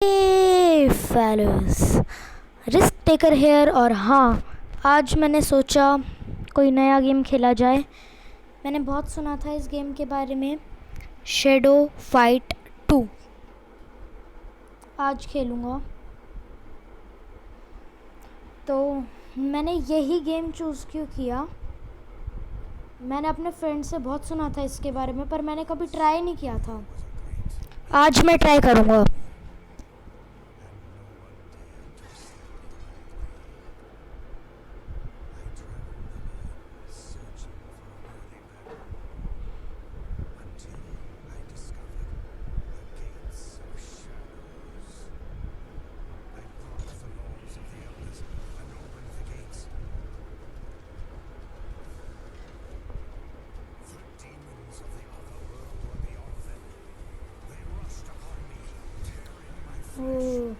हे fellows, risk taker hair. और हाँ, आज मैंने सोचा कोई नया गेम खेला जाए। मैंने बहुत सुना था इस गेम के बारे में, शैडो फाइट 2। आज खेलूँगा। तो मैंने यही गेम चूज़ क्यों किया, मैंने अपने फ्रेंड से बहुत सुना था इसके बारे में, पर मैंने कभी ट्राई नहीं किया था। आज मैं ट्राई करूँगा। ओह,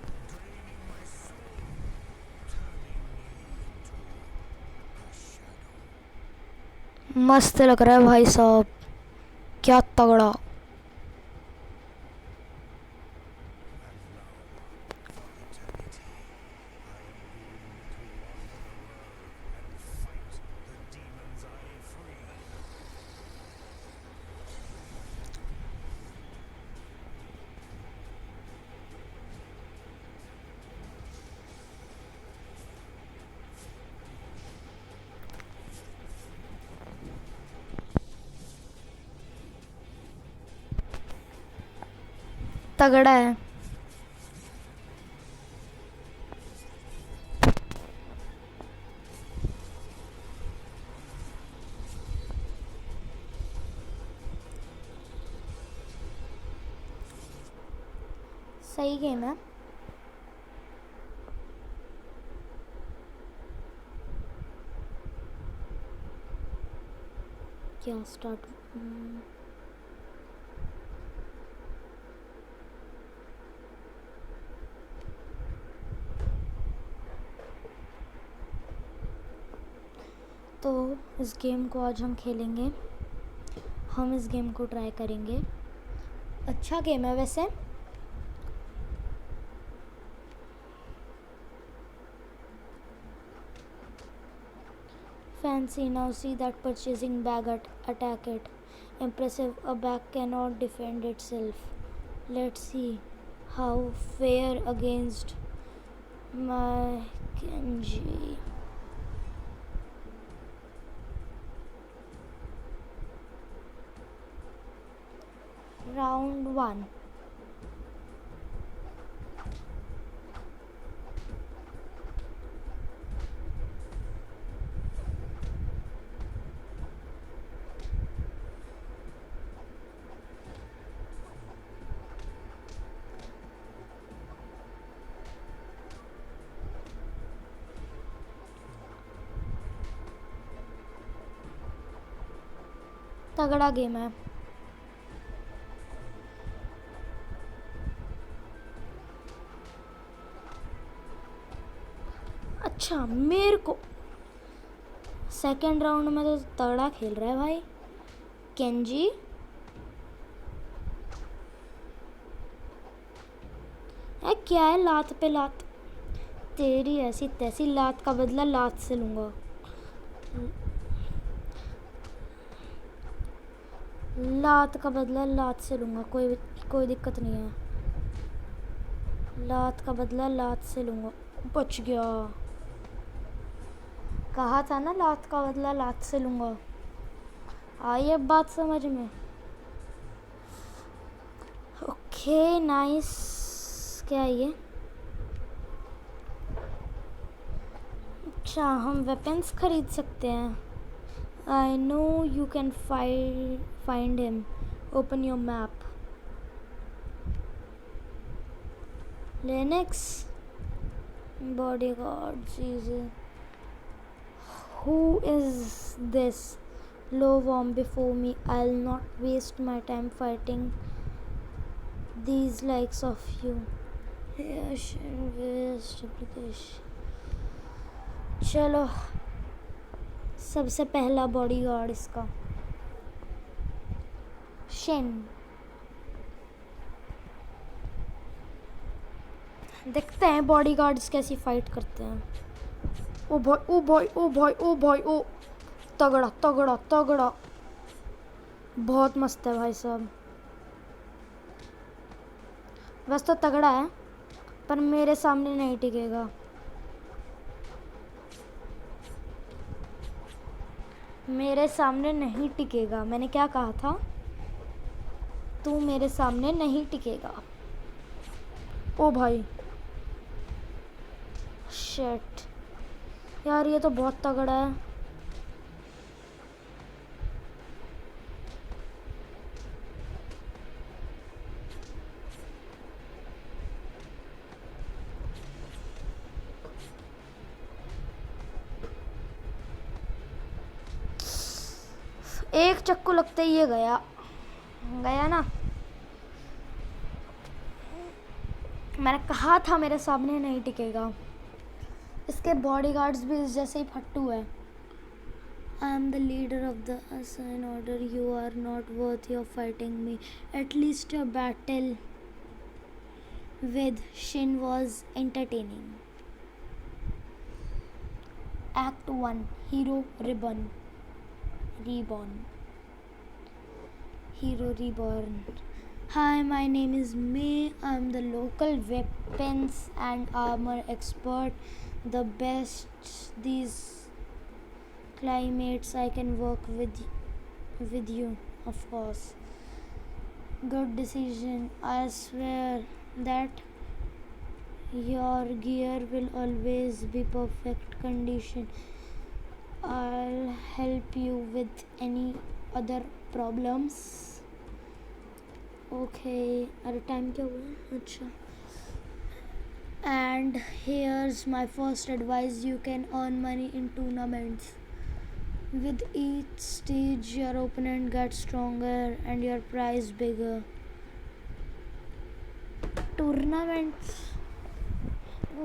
मस्त लग रहा है भाई साहब, क्या तगड़ा। तगड़ा है। सही गेम है। क्या स्टार्ट। तो इस गेम को आज हम खेलेंगे, हम इस गेम को ट्राई करेंगे। अच्छा गेम है वैसे। Fancy, now see that purchasing bag attack it. Impressive, a bag cannot defend itself. Let's see how fare against my Kenji. Round 1. तगड़ा गेम है। अच्छा, मेरे को सेकंड राउंड में तो तगड़ा खेल रहा है भाई केंजी। क्या है, लात पे लात। तेरी ऐसी तैसी लात का बदला लात से लूँगा। लात का बदला लात से लूँगा, कोई दिक्कत नहीं है। लात का बदला लात से लूँगा। बच गया। कहा था ना, लात का बदला लात से लूँगा। आई अब बात समझ में। Okay nice. क्या है ये? अच्छा, हम वेपन्स खरीद सकते हैं। I know you can find him. Open your map. Lennox bodyguard. Jesus. Who is this low worm before me? I'll not waste my time fighting these likes of you. Yes, waste application. चलो, सबसे पहला bodyguard इसका Shane. देखते हैं bodyguards कैसी fight करते हैं। ओ भाई ओ भाई ओ भाई ओ भाई ओ, तगड़ा तगड़ा तगड़ा, बहुत मस्त है भाई साहब। बस तो तगड़ा है पर मेरे सामने नहीं टिकेगा। मेरे सामने नहीं टिकेगा, मैंने क्या कहा था? तू मेरे सामने नहीं टिकेगा। ओ भाई शिट यार, ये तो बहुत तगड़ा है। एक चक्कू लगते ही ये गया गया ना। मैंने कहा था मेरे सामने नहीं टिकेगा। इसके बॉडीगार्ड्स भी इस जैसे ही फट्टू है। I am the leader of the assign order, you are not worth of fighting me, at least your battle with Shin was entertaining. Act 1 hero reborn. Hero Reborn. Hi, my name is May. I'm the local weapons and armor expert. The best these climates I can work with you, of course. Good decision. I swear that your gear will always be perfect condition. I'll help you with any other problems. Okay अरे time क्या हुआ? अच्छा, and here's my first advice, you can earn money in tournaments. With each stage your opponent get stronger and your prize bigger. Tournaments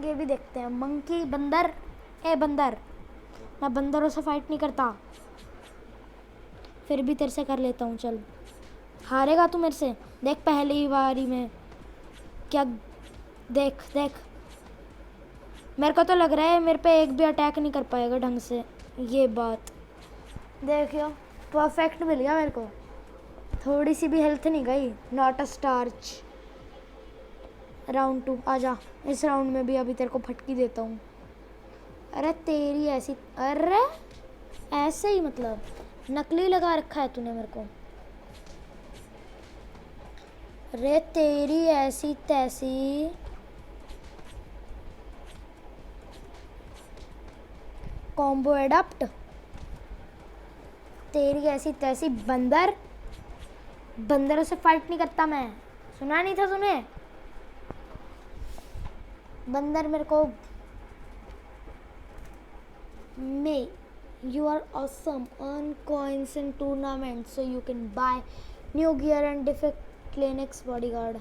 ये भी देखते हैं. Monkey बंदर, ए बंदर, मैं बंदरों से फाइट नहीं करता, फिर भी तेरे से कर लेता हूँ. चल हारेगा तू मेरे से, देख पहली बारी में क्या. देख देख, मेरे को तो लग रहा है मेरे पे एक भी अटैक नहीं कर पाएगा ढंग से. ये बात देखियो, परफेक्ट मिल गया मेरे को, थोड़ी सी भी हेल्थ नहीं गई. Not a starch. राउंड 2 आजा. इस राउंड में भी अभी तेरे को फटकी देता हूँ. अरे तेरी ऐसी, अरे ऐसे ही मतलब नकली लगा रखा है तूने मेरे को. अरे तेरी ऐसी तैसी. Combo adapt. तेरी ऐसी तैसी बंदर. बंदरों से फाइट नहीं करता मैं, सुना नहीं था तूने? बंदर मेरे को. मे you are awesome. Earn coins in tournaments so you can buy new gear and defeat Linux bodyguard.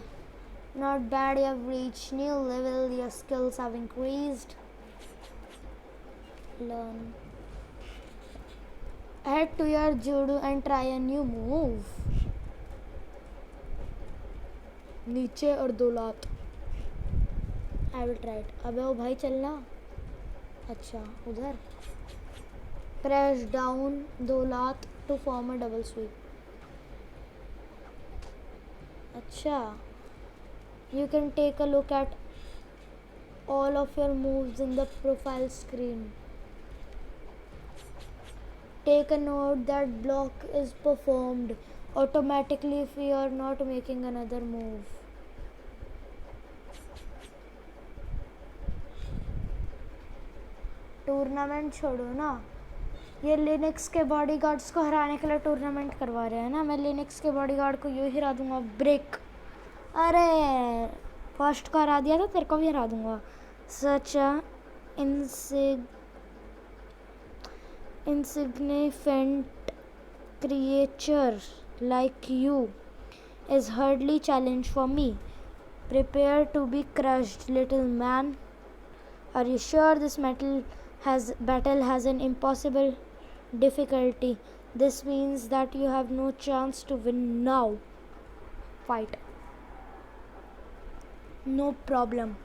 Not bad, you have reached new level, your skills have increased. Learn. Head to your judo and try a new move. नीचे और 2 लात. I will try it. अबे ओ भाई चलना. अच्छा उधर. Press down 2 लात to form a double sweep. अच्छा, you can take a look at all of your moves in the profile screen. Take a note that block is performed automatically if you are not making another move. Tournament छोड़ो ना, ये Linux के bodyguards को हराने के लिए tournament करवा रहे हैं ना. मैं लिनक्स के बॉडीगार्ड को यूँ हिरा दूंगा. ब्रेक. अरे फर्स्ट को हरा दिया था, तेरे को भी हरा दूंगा. सच insignificant creature like you is hardly challenge for me. Prepare to be crushed, little man. Are you sure this battle has an impossible difficulty? This means that you have no chance to win now. Fight. No problem.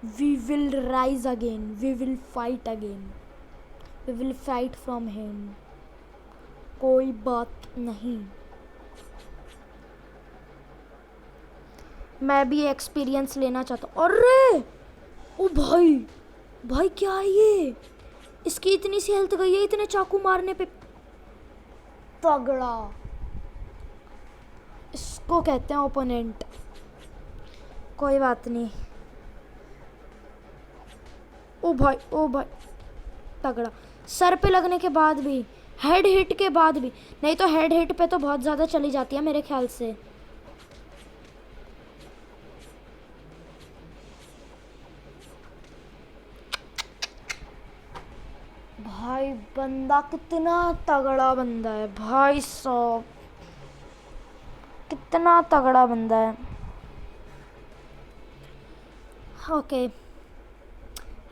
We will rise again, we will fight again, we will fight from him. कोई बात नहीं, मैं भी experience लेना चाहता हूँ। अरे ओ भाई, भाई क्या है ये? इसकी इतनी सी हेल्थ गई है इतने चाकू मारने पे। तगड़ा, इसको कहते हैं ओपोनेंट। कोई बात नहीं। ओ भाई, ओ भाई, तगड़ा। सर पे लगने के बाद भी, हेड हिट के बाद भी, नहीं तो हेड हिट पे तो बहुत ज़्यादा चली जाती है मेरे ख्याल से। भाई बंदा कितना तगड़ा बंदा है भाई साहब, कितना तगड़ा बंदा है। Okay,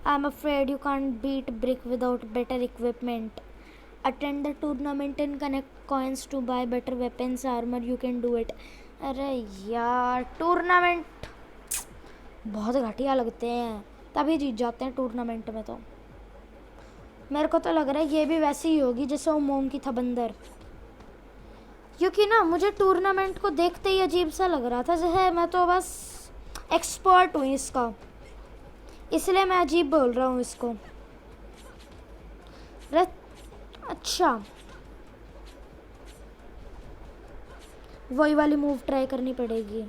I am afraid you can't beat Brick without better equipment. Attend the tournament and connect coins to buy better weapons armour, you can do it. अरे यार, टूर्नामेंट बहुत घटिया लगते हैं, तभी जीत जाते हैं टूर्नामेंट में। तो मेरे को तो लग रहा है ये भी वैसी ही होगी जैसे वो मोम की था बंदर, क्योंकि ना मुझे टूर्नामेंट को देखते ही अजीब सा लग रहा था जैसे मैं तो बस एक्सपर्ट हूँ इसका, इसलिए मैं अजीब बोल रहा हूँ इसको। अच्छा, वही वाली मूव ट्राई करनी पड़ेगी।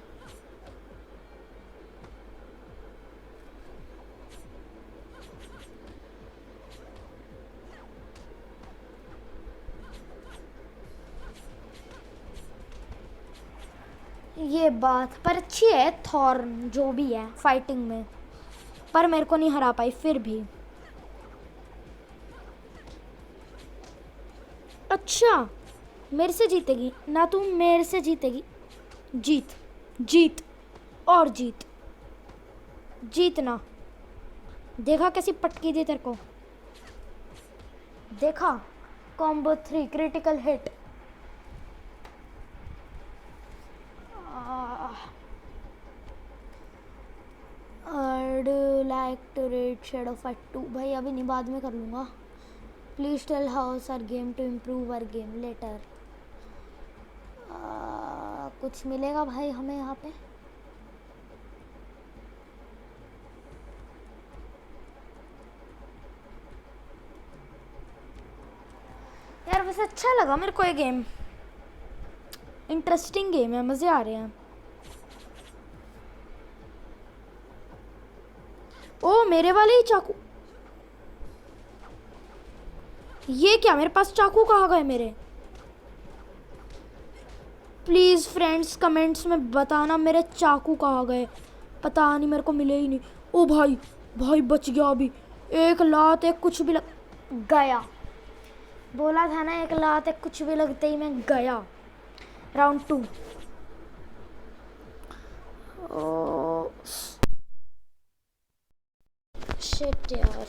ये बात पर अच्छी है थॉर्न जो भी है फाइटिंग में, पर मेरे को नहीं हरा पाई फिर भी। अच्छा, मेरे से जीतेगी ना तू, मेरे से जीतेगी। जीत, जीत और जीत, जीतना। देखा कैसी पटकी दी तेरे को, देखा? Combo 3 critical hit. I'd like to read Shadow Fight 2। भाई अभी नहीं, बाद में कर लूँगा। Please tell how's our game to improve our game later। कुछ मिलेगा भाई हमें यहाँ पे? यार वैसे अच्छा लगा मेरे को ये गेम, इंटरेस्टिंग गेम है, मज़े आ रहे हैं। ओ मेरे वाले ही चाकू, ये क्या मेरे पास चाकू कहाँ गए मेरे? प्लीज़ फ्रेंड्स कमेंट्स में बताना मेरे चाकू कहाँ गए, पता नहीं मेरे को मिले ही नहीं। ओ भाई, भाई बच गया अभी, एक लात एक कुछ भी लग गया। बोला था ना, एक लात एक कुछ भी लगते ही मैं गया। राउंड 2। ओ शिट यार,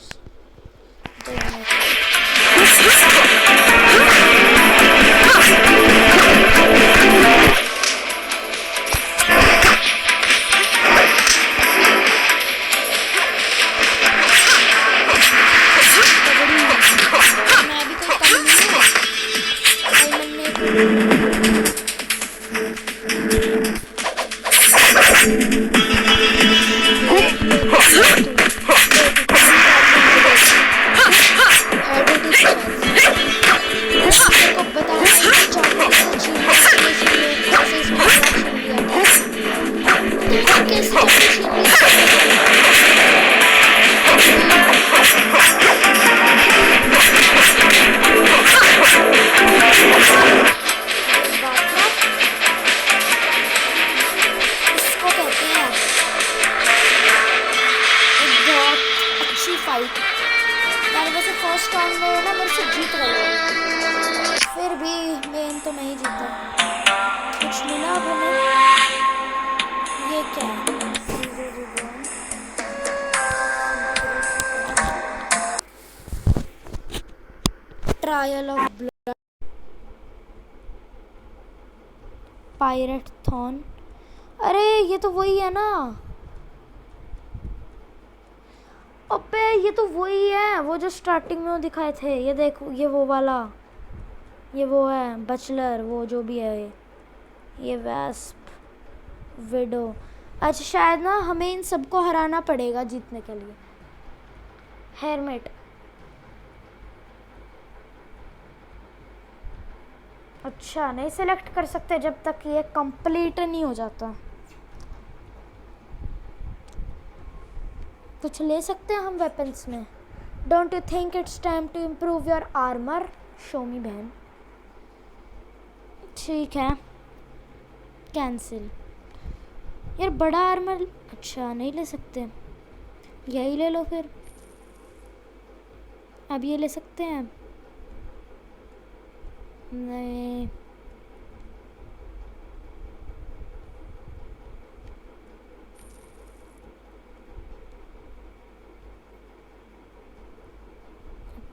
फर्स्ट टाइम में ना मेरे से जीत गए, फिर भी मेन तो मैं ही जीता। कुछ मिला हमें? ये क्या है? ट्रायल ऑफ ब्लड, पायरेट थॉन। अरे ये तो वही है ना, ये तो वही है, वो जो स्टार्टिंग में वो दिखाए थे। ये देखो, ये वो वाला, ये वो है बचलर, वो जो भी है ये वैस्प, विडो। अच्छा शायद ना हमें इन सबको हराना पड़ेगा जीतने के लिए। हेरमेट, अच्छा नहीं सेलेक्ट कर सकते जब तक ये कंप्लीट नहीं हो जाता। कुछ ले सकते हैं हम वेपन्स में। Don't you think it's time to improve your armour? Show me बहन। ठीक है, कैंसिल। यार बड़ा आर्मर, अच्छा नहीं ले सकते, यही ले लो फिर। अब ये ले सकते हैं? नहीं,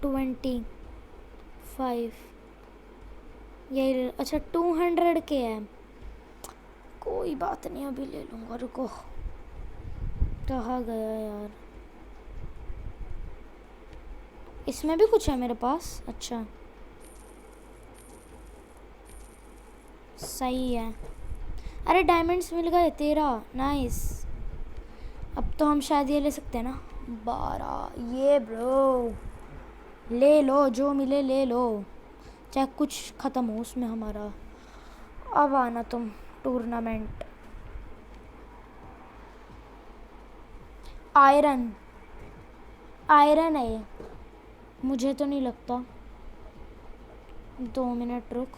$25 यही। अच्छा 200 के है, कोई बात नहीं अभी ले लूँगा। रुको, कहाँ गया यार? इसमें भी कुछ है मेरे पास, अच्छा सही है। अरे डायमंड्स मिल गए 13, नाइस। अब तो हम शायद ये ले सकते हैं ना, 12। ये ब्रो ले लो, जो मिले ले लो, चाहे कुछ ख़त्म हो उसमें हमारा। अब आना तुम टूर्नामेंट। आयरन, आयरन है ये, मुझे तो नहीं लगता। 2 मिनट रुक।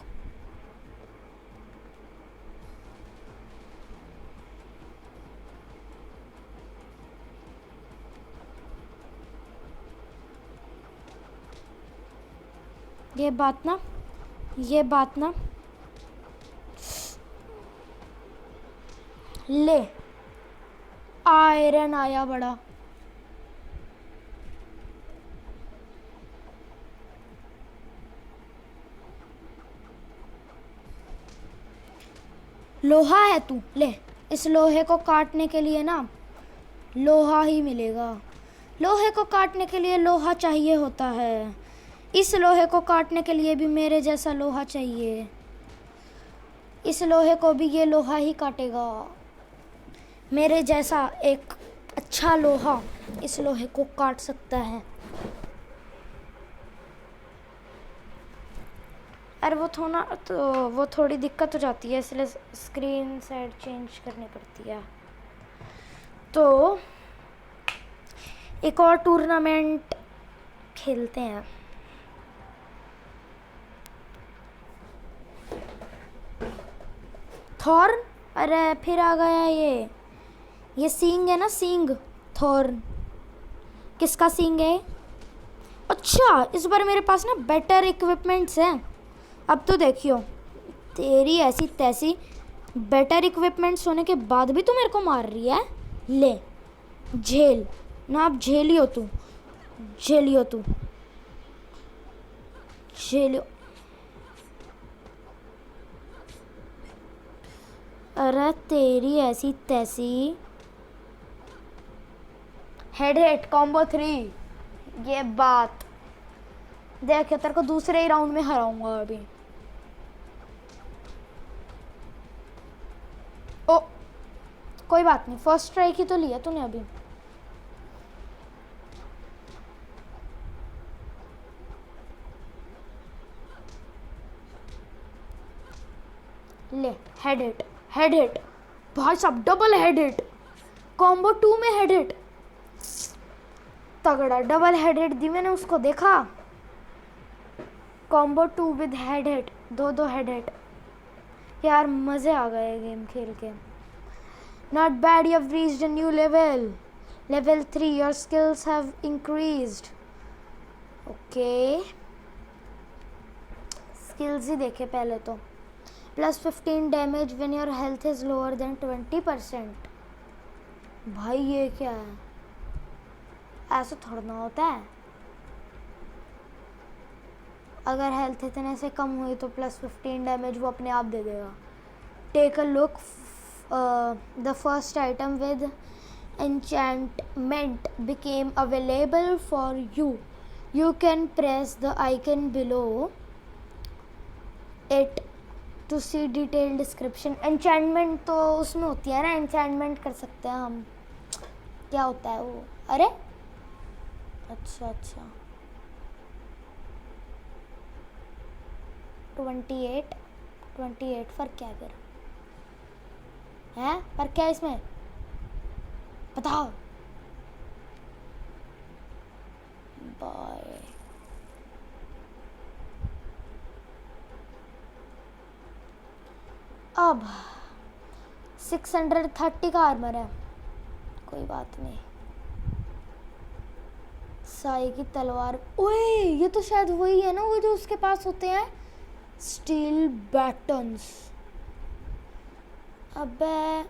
ये बात ना, ये बात ना, ले आयरन आया बड़ा। लोहा है तू, ले। इस लोहे को काटने के लिए ना लोहा ही मिलेगा। लोहे को काटने के लिए लोहा चाहिए होता है। इस लोहे को काटने के लिए भी मेरे जैसा लोहा चाहिए। इस लोहे को भी ये लोहा ही काटेगा। मेरे जैसा एक अच्छा लोहा इस लोहे को काट सकता है। अरे वो थोड़ी दिक्कत हो जाती है, इसलिए स्क्रीन साइड चेंज करनी पड़ती है। तो एक और टूर्नामेंट खेलते हैं। थॉर्न, अरे फिर आ गया ये सींग है ना, सींग थॉर्न। किसका सींग है? अच्छा इस बार मेरे पास ना बेटर इक्विपमेंट्स हैं। अब तो देखियो, तेरी ऐसी तैसी बेटर इक्विपमेंट्स होने के बाद भी तू मेरे को मार रही है। ले झेल ना, अब झेलियो तू, झेलियो तू, झेलियो। अरे तेरी ऐसी तैसी। Head hit combo 3। ये बात देख, तेरे को दूसरे ही राउंड में हराऊंगा अभी। ओ कोई बात नहीं, फर्स्ट ट्राई की तो लिया तूने अभी। ले हेड हिट, हेड हिट भाई साहब, डबल हेड हिट। कॉम्बो 2 में हेड हिट, तगड़ा डबल हेड हिट दी मैंने उसको, देखा? कॉम्बो 2 विद हेड हिट, दो हेड हिट। यार मज़े आ गए गेम खेल के। Not bad, you have reached a new level, level 3, your skills have increased. Okay skills ही देखे पहले तो। +15 damage when your health is lower than 20%। भाई ये क्या है, ऐसा थोड़ा ना होता है। अगर हेल्थ इतने से कम हुई तो +15 डैमेज वो अपने आप दे देगा। Take a look the first item with enchantment became available for you. You can press the icon below it to see detailed description. enchantment तो उसमें होती है ना, enchantment कर सकते हैं हम. क्या होता है वो? अरे अच्छा 28 पर क्या कर है? पर क्या इसमें बताओ. बाय. अब 630 का आर्मर है, कोई बात नहीं. साई की तलवार. ओए ये तो शायद वही है ना, वो जो उसके पास होते हैं स्टील बैटन्स. अबे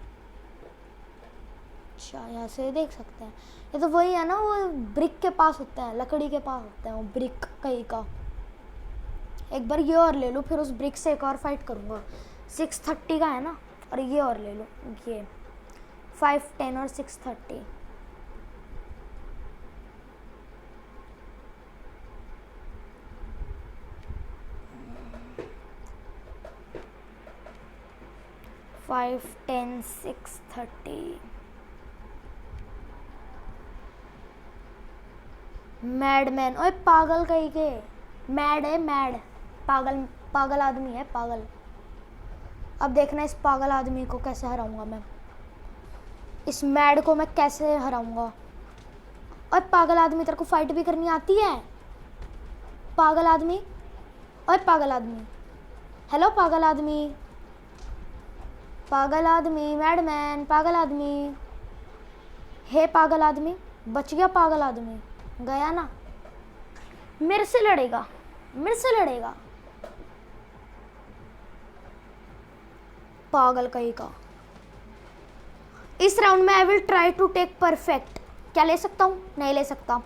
अच्छा यहाँ से देख सकते हैं. ये तो वही है ना, वो ब्रिक के पास होते हैं, लकड़ी के पास होते हैं वो ब्रिक कहीं का. एक बार ये और ले लूँ, फिर उस ब्रिक से एक और फाइट करूँगा. 630 का है ना, और ये और ले लो. ये 5, 10 और 630. फाइव 10 630. मैडमैन. ओए पागल कहीं के. मैड है, मैड. पागल आदमी है, पागल. अब देखना इस पागल आदमी को कैसे हराऊंगा मैं. इस मैड को मैं कैसे हराऊंगा. और पागल आदमी, तेरे को फाइट भी करनी आती है? पागल आदमी. और पागल आदमी. हेलो पागल आदमी. पागल आदमी, मैडमैन, पागल आदमी. हे पागल आदमी. बच गया पागल आदमी. गया ना. मेरे से लड़ेगा, मेरे से लड़ेगा. पागल कहीं का. इस राउंड में I will try to take perfect. क्या ले सकता हूँ? नहीं ले सकता.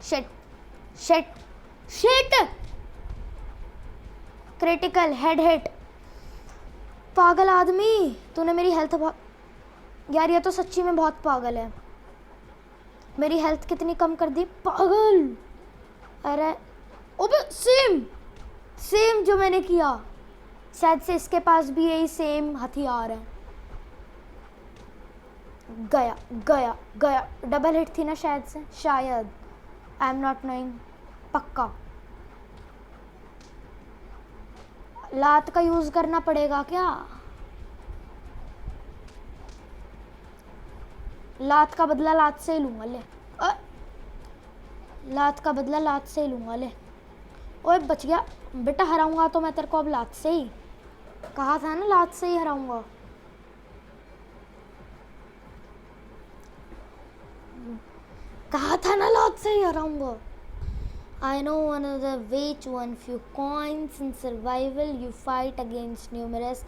Shit shit shit. Critical head hit. पागल आदमी, तूने मेरी हेल्थ बहुत. यार ये तो सच्ची में बहुत पागल है. मेरी हेल्थ कितनी कम कर दी. पागल. अरे ओबे सेम जो मैंने किया. शायद से इसके पास भी यही सेम हथियार है. गया. डबल हिट थी ना शायद से, शायद. I am not knowing. पक्का लात का यूज करना पड़ेगा क्या? लात का बदला लात से ही लूंगा. ले लात का बदला लात से ही लूंगा. ले. ओए बच गया बेटा. हराऊंगा तो मैं तेरे को अब लात से ही. कहा था ना लात से ही हराऊंगा. कहा था ना लात से ही हराऊंगा. I know another way to earn few coins in survival. You fight against numerous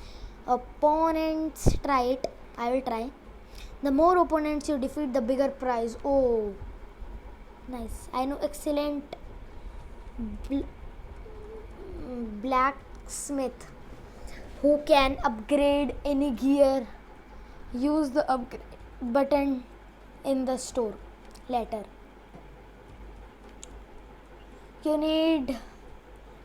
opponents. Try it. I will try. The more opponents you defeat, the bigger prize. Oh, nice. I know excellent blacksmith who can upgrade any gear. Use the upgrade button in the store later. You need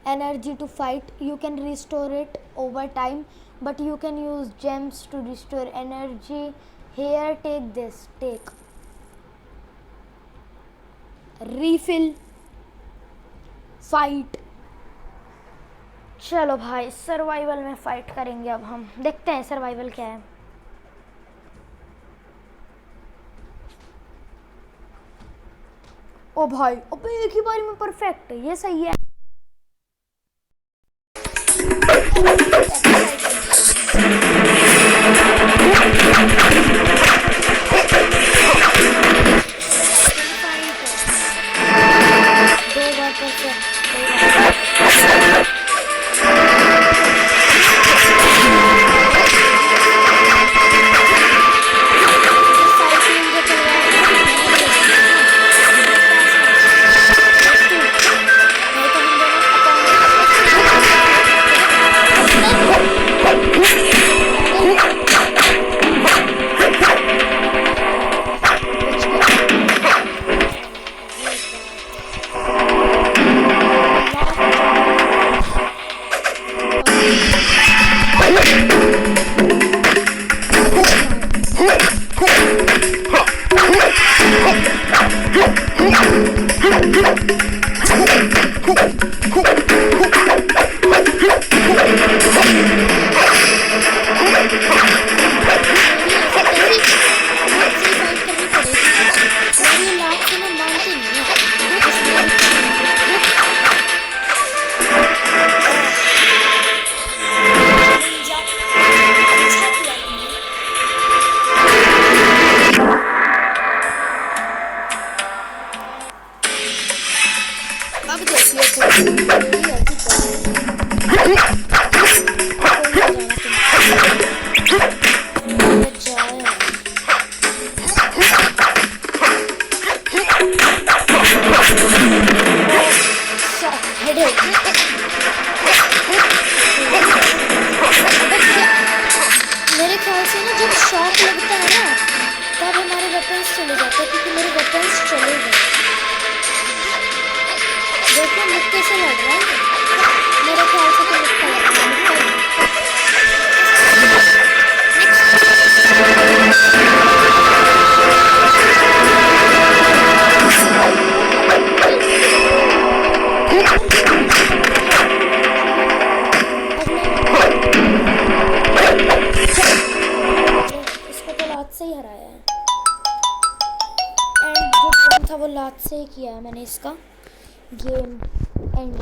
energy to fight. You can restore it over time, but you can use gems to restore energy. Here, take this. Take. Refill. Fight. चलो भाई survival में fight करेंगे. अब हम देखते हैं survival क्या है. ओ भाई, अबे एक ही बारी में परफेक्ट. ये सही है. वापस चले जाते हैं क्योंकि मेरे वेपन्स चले गए। देखो मुझ कैसे लड़ रहा है, मेरे ख्याल से तो मुझको लग रहा है। इसको तो लात से ही हराया है, एंड जो गेम था वो लात से ही किया है मैंने। इसका गेम एंड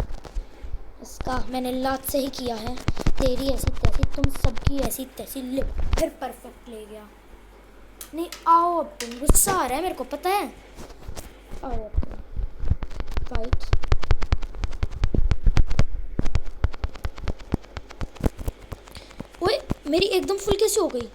इसका मैंने लात से ही किया है। तेरी ऐसी तैसी, तुम सबकी ऐसी तैसी, ले फिर परफेक्ट ले गया। नहीं आओ अब, तुम गुस्सा आ रहा है मेरे को पता है। आओ अब तुम फाइट। ओए मेरी एकदम फुल कैसे हो गई?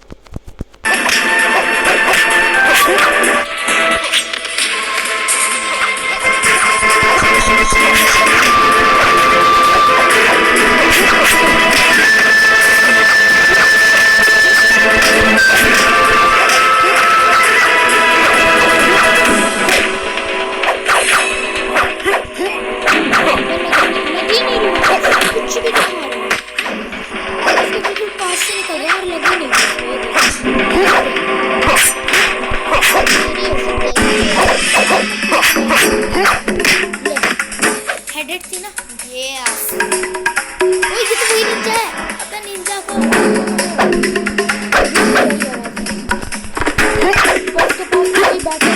हेडेड थी ना ये ओए ये तो वही निंजा है। अपना निंजा को बस के पास कोई बैठा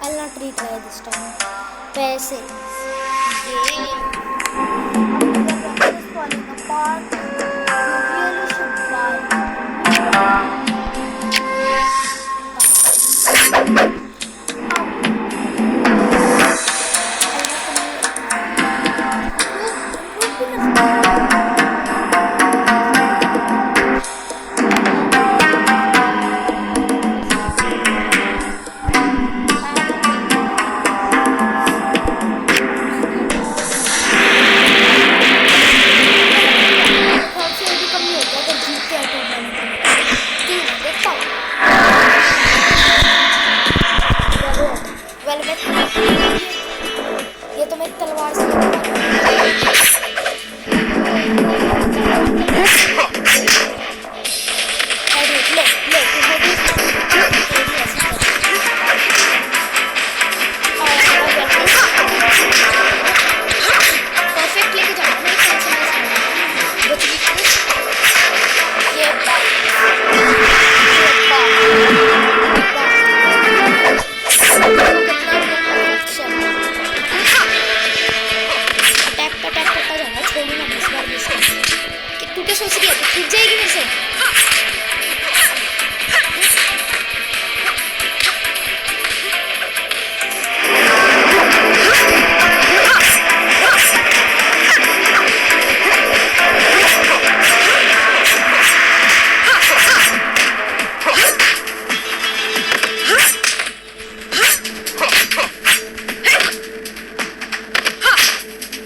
I'll not retry this time. पैसे falling apart. You really should buy. ये तो मैं तलवार से परफेक्ट लेके जाना मेरे ख्याल से। बच गई ये तू क्या सोच रही है? तू छूट जाएगी मेरे से।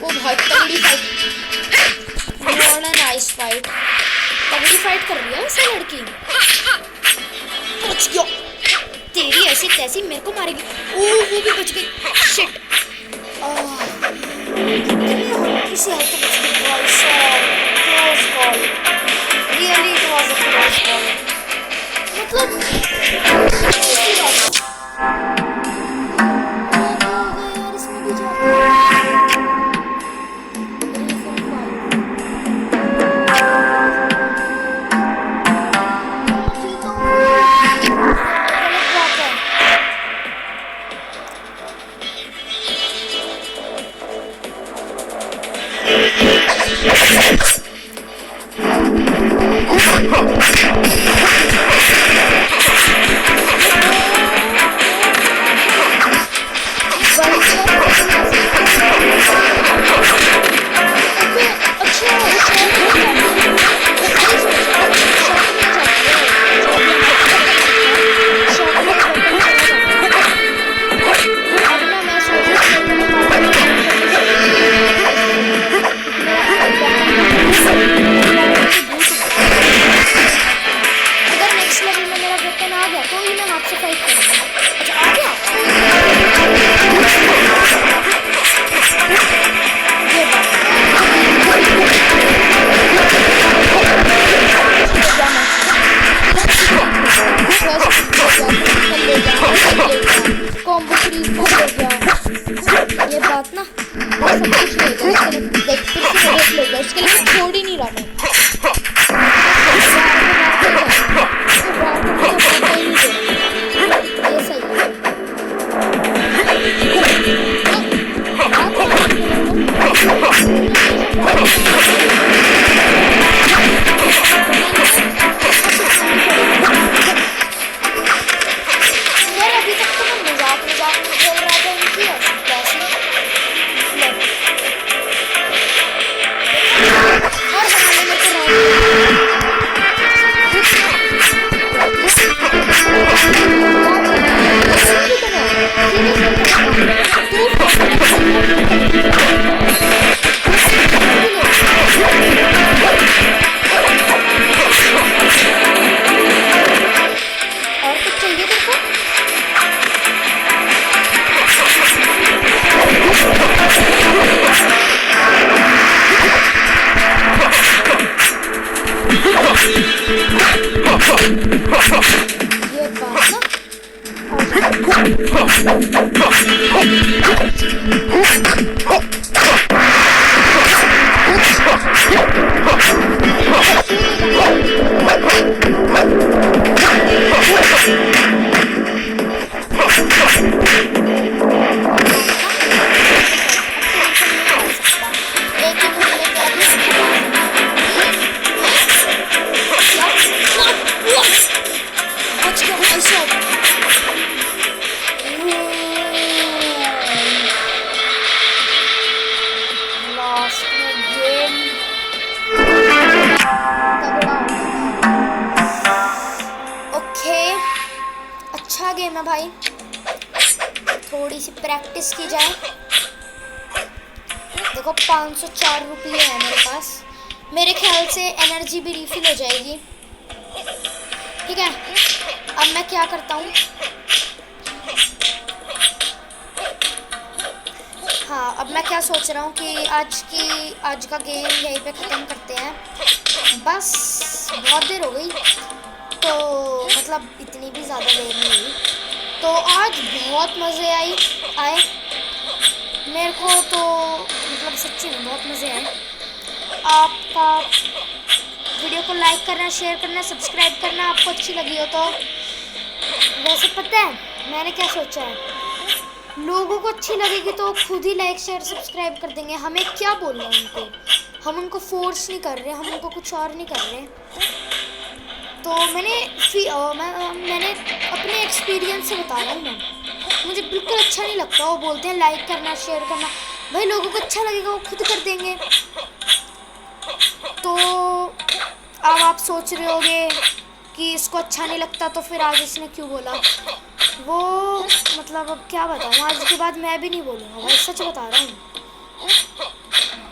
वो बहुत तगड़ी फाइट, नाइस फाइट, तगड़ी फाइट कर रही है वैसे लड़की। बच गया, तेरी ऐसी तैसी मेरे को मारेगी। ओह वो भी बच गई, शिट। किसी हद तक बच गई। भाई साहब close call, really it was a close call. मतलब किसी बात यार इसमें भी कॉम्बो फ्रीज हो गया। ये बात ना सब कुछ हो गया। देख फिर से देख लेगा, उसके लिए छोड़ ही नहीं रहा मैं। ये सही है। अच्छा गेम है भाई, थोड़ी सी प्रैक्टिस की जाए। देखो 504 रुपये है मेरे पास, मेरे ख्याल से एनर्जी भी रिफिल हो जाएगी। ठीक है, अब मैं क्या करता हूँ, हाँ अब मैं क्या सोच रहा हूँ कि आज का गेम यहीं पे ख़त्म करते हैं। बस बहुत देर हो गई, तो मतलब इतनी भी ज़्यादा देर नहीं हुई। तो आज बहुत मज़े आए मेरे को, तो मतलब सच्ची में बहुत मज़े आए। आपका वीडियो को लाइक करना, शेयर करना, सब्सक्राइब करना आपको अच्छी लगी हो तो। वैसे पता है मैंने क्या सोचा है, लोगों को अच्छी लगेगी तो खुद ही लाइक शेयर सब्सक्राइब कर देंगे। हमें क्या बोलना है उनको, हम उनको फोर्स नहीं कर रहे, हम उनको कुछ और नहीं कर रहे। तो मैंने अपने एक्सपीरियंस से बता रहा हूँ मैं, मुझे बिल्कुल अच्छा नहीं लगता वो बोलते हैं लाइक करना शेयर करना। भाई लोगों को अच्छा लगेगा वो खुद कर देंगे। तो अब आप सोच रहे होगे कि इसको अच्छा नहीं लगता तो फिर आज इसने क्यों बोला, वो मतलब अब क्या बताऊँ, आज के बाद मैं भी नहीं बोलूँगा भाई, सच बता रहा हूँ।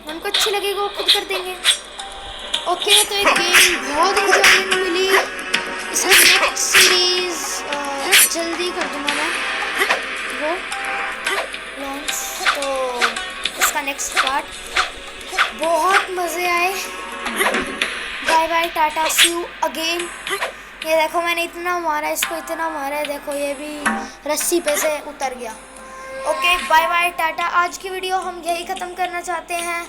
उनको अच्छी लगेगा वो खुद कर देंगे। ओके, तो एक गेम बहुत इंजॉयमेंट मिली। इसकी नेक्स्ट सीरीज़ जल्दी कर दूँगा मैं वो लॉन्च, तो इसका नेक्स्ट पार्ट। बहुत मज़े आए। बाय बाय, टाटा, सी यू अगेन। ये देखो मैंने इतना मारा, इसको इतना मारा है, देखो ये भी रस्सी पे से उतर गया। ओके बाय बाय, टाटा। आज की वीडियो हम यही ख़त्म करना चाहते हैं।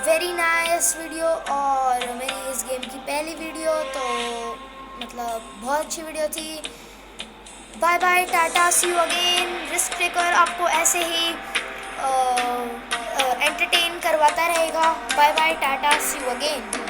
वेरी नाइस वीडियो, और मेरी इस गेम की पहली वीडियो, तो मतलब बहुत अच्छी वीडियो थी। बाय बाय, टाटा, see you again. Risk taker आपको ऐसे ही एंटरटेन करवाता रहेगा। बाय बाय, टाटा, सी यू अगेन।